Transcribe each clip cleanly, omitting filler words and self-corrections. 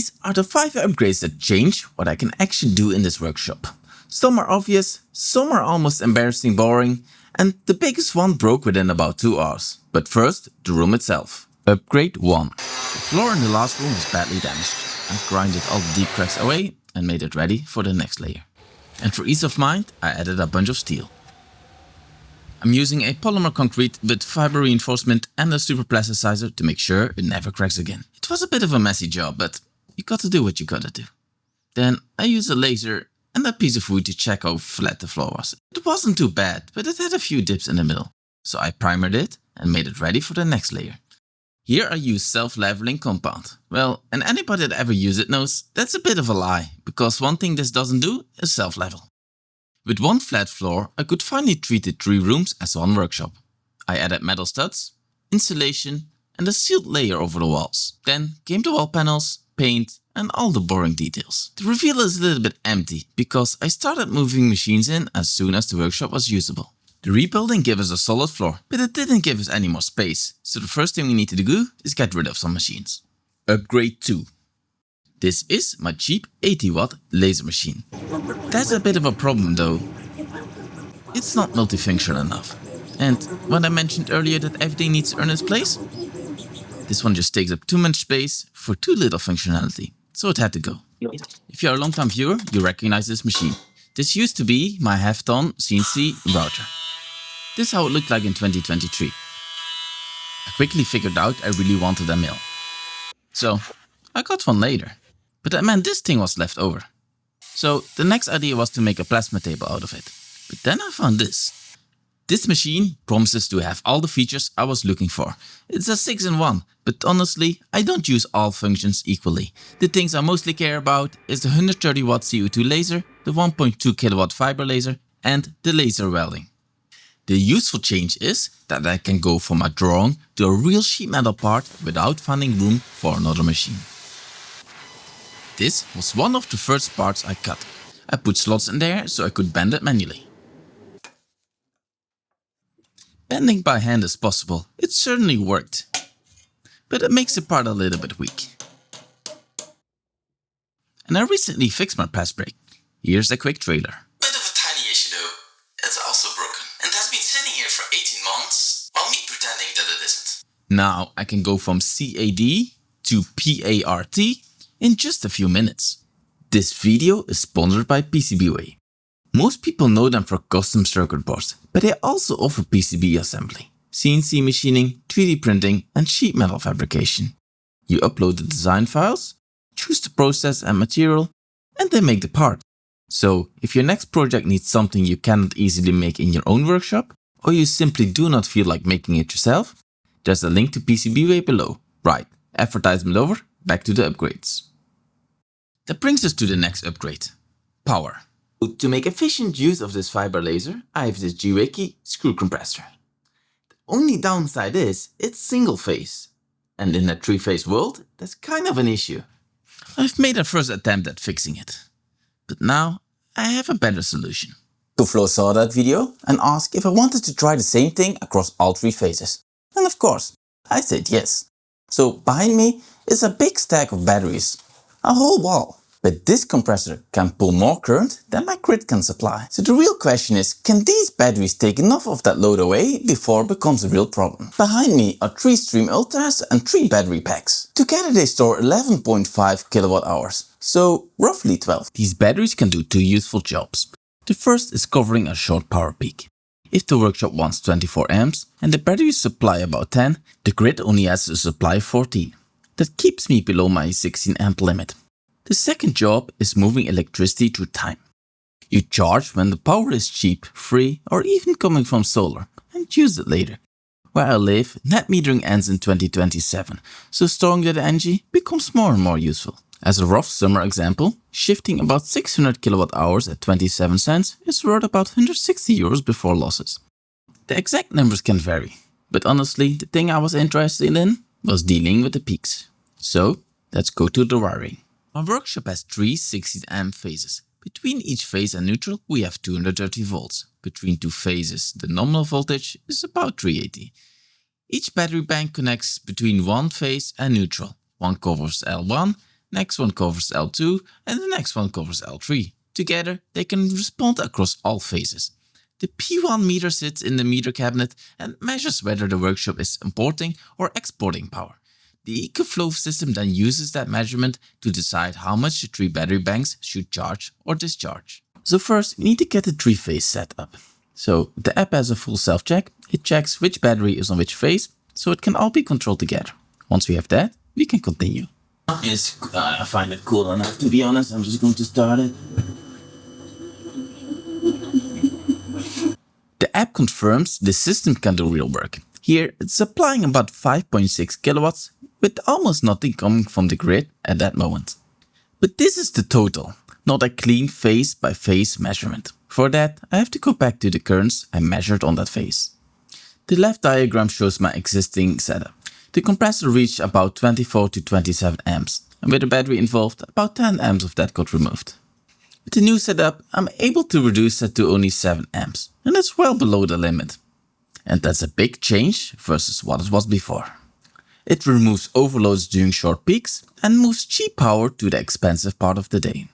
These are the 5 upgrades that change what I can actually do in this workshop. Some are obvious, some are almost embarrassing boring, and the biggest one broke within about 2 hours. But first, the room itself. Upgrade 1. The floor in the last room was badly damaged. I grinded all the deep cracks away and made it ready for the next layer. And for ease of mind, I added a bunch of steel. I'm using a polymer concrete with fiber reinforcement and a super plasticizer to make sure it never cracks again. It was a bit of a messy job, but you gotta do what you gotta do. Then I used a laser and a piece of wood to check how flat the floor was. It wasn't too bad, but it had a few dips in the middle. So I primered it and made it ready for the next layer. Here I use self-leveling compound. Well, and anybody that ever used it knows that's a bit of a lie, because one thing this doesn't do is self-level. With one flat floor, I could finally treat the 3 rooms as one workshop. I added metal studs, insulation and a sealed layer over the walls. Then came the wall panels, paint and all the boring details. The reveal is a little bit empty because I started moving machines in as soon as the workshop was usable. The rebuilding gave us a solid floor, but it didn't give us any more space, so the first thing we need to do is get rid of some machines. Upgrade 2. This is my cheap 80 watt laser machine. That's a bit of a problem though. It's not multifunctional enough. And when I mentioned earlier that everything needs to earn its place, this one just takes up too much space for too little functionality, so it had to go. If you're a long-time viewer, you recognize this machine. This used to be my half-ton CNC router. This is how it looked like in 2023. I quickly figured out I really wanted a mill. So I got one later, but that meant this thing was left over. So the next idea was to make a plasma table out of it. But then I found this. This machine promises to have all the features I was looking for. It's a 6-in-1, but honestly, I don't use all functions equally. The things I mostly care about is the 130 watt CO2 laser, the 1.2 kilowatt fiber laser and the laser welding. The useful change is that I can go from a drawing to a real sheet metal part without finding room for another machine. This was one of the first parts I cut. I put slots in there so I could bend it manually. Bending by hand is possible, it certainly worked, but it makes the part a little bit weak. And I recently fixed my press brake. Here's a quick trailer. Bit of a tiny issue though, it's also broken and has been sitting here for 18 months while me pretending that it isn't. Now I can go from CAD to PART in just a few minutes. This video is sponsored by PCBWay. Most people know them for custom circuit boards, but they also offer PCB assembly, CNC machining, 3D printing and sheet metal fabrication. You upload the design files, choose the process and material, and they make the part. So if your next project needs something you cannot easily make in your own workshop, or you simply do not feel like making it yourself, there's a link to PCBWay below. Right, advertisement over, back to the upgrades. That brings us to the next upgrade, power. To make efficient use of this fiber laser, I have this G-Wiki screw compressor. The only downside is it's single phase, and in a 3-phase world, that's kind of an issue. I've made a first attempt at fixing it, but now I have a better solution. Flo saw that video and asked if I wanted to try the same thing across all 3 phases. And of course, I said yes. So behind me is a big stack of batteries, a whole wall. But this compressor can pull more current than my grid can supply. So the real question is, can these batteries take enough of that load away before it becomes a real problem? Behind me are 3 Stream Ultras and 3 battery packs. Together they store 11.5 kilowatt hours, so roughly 12. These batteries can do 2 useful jobs. The first is covering a short power peak. If the workshop wants 24 amps and the batteries supply about 10, the grid only has to supply 14. That keeps me below my 16 amp limit. The second job is moving electricity through time. You charge when the power is cheap, free or even coming from solar and use it later. Where I live, net metering ends in 2027, so storing that energy becomes more and more useful. As a rough summer example, shifting about 600 kilowatt hours at 27 cents is worth about 160 euros before losses. The exact numbers can vary, but honestly the thing I was interested in was dealing with the peaks. So let's go to the wiring. My workshop has 3 16 amp phases. Between each phase and neutral we have 230 volts. Between 2 phases the nominal voltage is about 380. Each battery bank connects between one phase and neutral. One covers L1 next one covers L2, and the next one covers L3. Together, they can respond across all phases. The P1 meter sits in the meter cabinet and measures whether the workshop is importing or exporting power. The EcoFlow system then uses that measurement to decide how much the 3 battery banks should charge or discharge. So first, we need to get the 3-phase set up. So the app has a full self-check. It checks which battery is on which phase, so it can all be controlled together. Once we have that, we can continue. I find it cool enough, to be honest. I'm just going to start it. The app confirms the system can do real work. Here, it's supplying about 5.6 kilowatts, with almost nothing coming from the grid at that moment. But this is the total, not a clean phase-by-phase measurement. For that, I have to go back to the currents I measured on that phase. The left diagram shows my existing setup. The compressor reached about 24 to 27 amps, and with the battery involved, about 10 amps of that got removed. With the new setup, I'm able to reduce that to only 7 amps, and that's well below the limit. And that's a big change versus what it was before. It removes overloads during short peaks and moves cheap power to the expensive part of the day.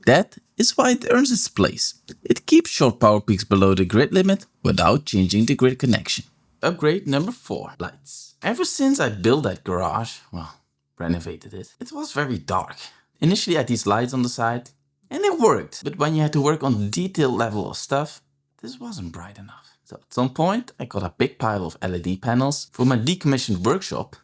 That is why it earns its place. It keeps short power peaks below the grid limit without changing the grid connection. Upgrade number 4, lights. Ever since I built that garage, renovated it, it was very dark. Initially I had these lights on the side and it worked, but when you had to work on the detail level of stuff, this wasn't bright enough. So at some point I got a big pile of LED panels for my decommissioned workshop,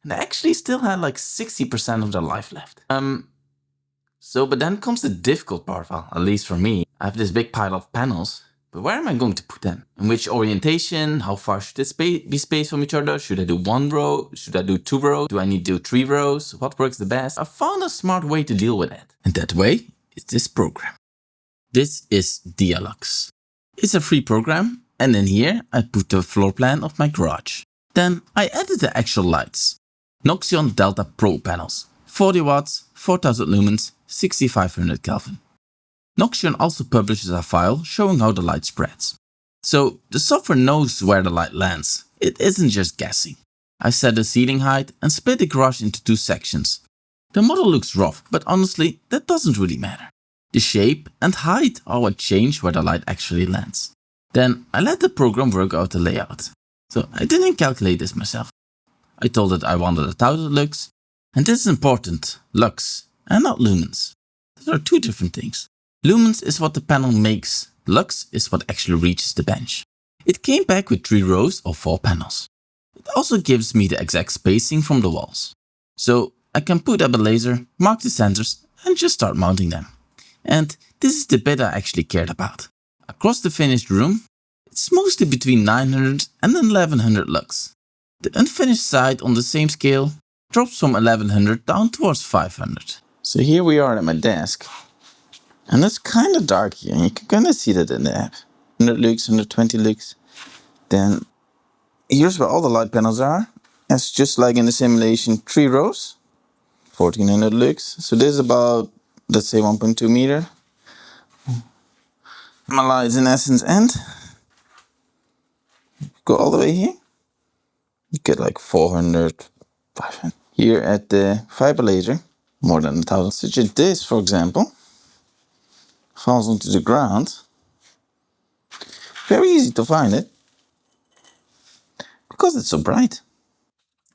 and I actually still had like 60% of their life left. But then comes the difficult part, well, at least for me. I have this big pile of panels, but where am I going to put them? In which orientation? How far should it be spaced from each other? Should I do 1 row? Should I do 2 rows? Do I need to do 3 rows? What works the best? I found a smart way to deal with that. And that way is this program. This is Dialux. It's a free program, and in here I put the floor plan of my garage. Then I added the actual lights. Noxion Delta Pro panels. 40 watts, 4000 lumens, 6500 Kelvin. Noxion also publishes a file showing how the light spreads. So the software knows where the light lands. It isn't just guessing. I set the ceiling height and split the garage into 2 sections. The model looks rough, but honestly that doesn't really matter. The shape and height are what change where the light actually lands. Then I let the program work out the layout. So I didn't calculate this myself. I told it I wanted 1000 lux, and this is important, lux, and not lumens. Those are 2 different things. Lumens is what the panel makes, lux is what actually reaches the bench. It came back with 3 rows of 4 panels. It also gives me the exact spacing from the walls. So I can put up a laser, mark the sensors, and just start mounting them. And this is the bit I actually cared about. Across the finished room, it's mostly between 900 and 1100 lux. The unfinished side on the same scale drops from 1100 down towards 500. So here we are at my desk. And it's kind of dark here. You can kind of see that in the app. 100 lux, 120 lux. Then here's where all the light panels are. It's just like in the simulation, 3 rows. 1400 lux. So this is about, let's say, 1.2 meter. My lights in essence end. Go all the way here. You get like 400, 500. Here at the fiber laser, more than 1000. Such as this, for example, falls onto the ground. Very easy to find it, because it's so bright.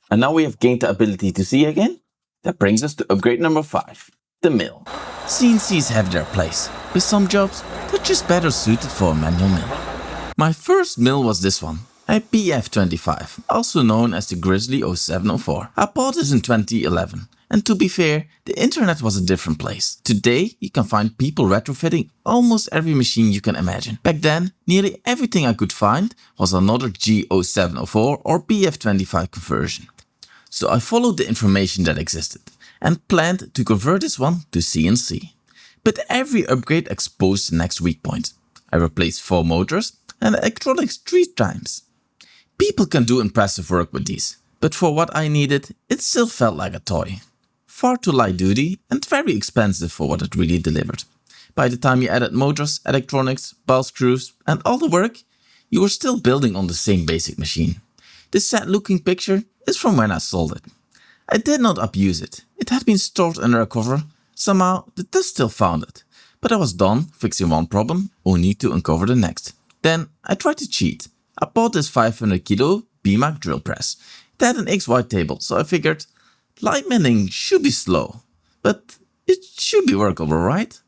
And now we have gained the ability to see again. That brings us to upgrade number 5, the mill. CNCs have their place. With some jobs, they're just better suited for a manual mill. My first mill was this one, a BF25, also known as the Grizzly 0704. I bought this in 2011, and to be fair, the internet was a different place. Today, you can find people retrofitting almost every machine you can imagine. Back then, nearly everything I could find was another G0704 or BF25 conversion. So I followed the information that existed and planned to convert this one to CNC. But every upgrade exposed the next weak point. I replaced 4 motors and electronics 3 times. People can do impressive work with these, but for what I needed, it still felt like a toy. Far too light duty and very expensive for what it really delivered. By the time you added motors, electronics, ball screws and all the work, you were still building on the same basic machine. This sad looking picture is from when I sold it. I did not abuse it. It had been stored under a cover. Somehow the dust still found it. But I was done fixing one problem, only to uncover the next. Then I tried to cheat. I bought this 500 kilo BMAC drill press. It had an XY table, so I figured line milling should be slow, but it should be workable, right?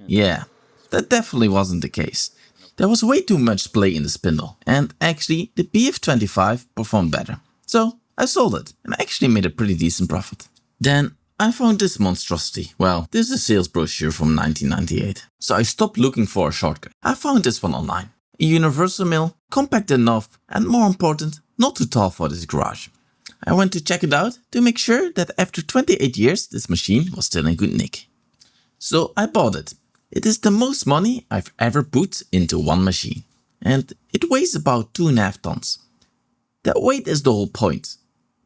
Yeah, that definitely wasn't the case. There was way too much splay in the spindle, and actually the BF25 performed better. So I sold it and actually made a pretty decent profit. Then I found this monstrosity. Well, this is a sales brochure from 1998. So I stopped looking for a shortcut. I found this one online. A universal mill, compact enough and more important, not too tall for this garage. I went to check it out to make sure that after 28 years this machine was still in good nick. So I bought it. It is the most money I've ever put into one machine. And it weighs about 2.5 tons. That weight is the whole point.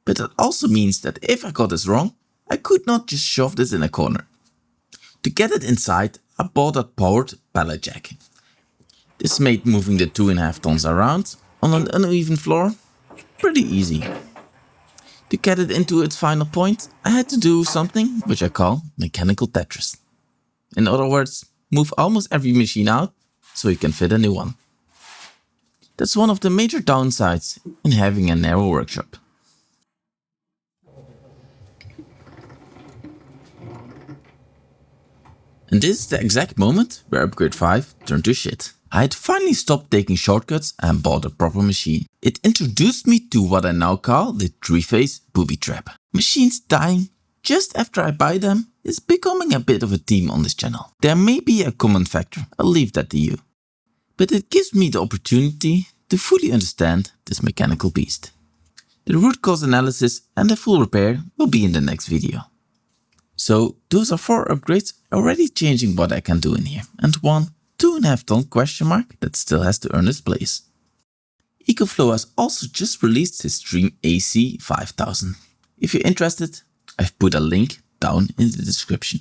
But that also means that if I got this wrong, I could not just shove this in a corner. To get it inside, I bought a powered pallet jack. This made moving the 2.5 tons around on an uneven floor pretty easy. To get it into its final point, I had to do something which I call mechanical Tetris. In other words, move almost every machine out so you can fit a new one. That's one of the major downsides in having a narrow workshop. And this is the exact moment where upgrade 5 turned to shit. I had finally stopped taking shortcuts and bought a proper machine. It introduced me to what I now call the 3-phase booby trap. Machines dying just after I buy them is becoming a bit of a theme on this channel. There may be a common factor, I'll leave that to you. But it gives me the opportunity to fully understand this mechanical beast. The root cause analysis and the full repair will be in the next video. So those are 4 upgrades already changing what I can do in here, and one 2.5 ton question mark that still has to earn its place. EcoFlow has also just released his Stream AC 5000. If you're interested, I've put a link down in the description.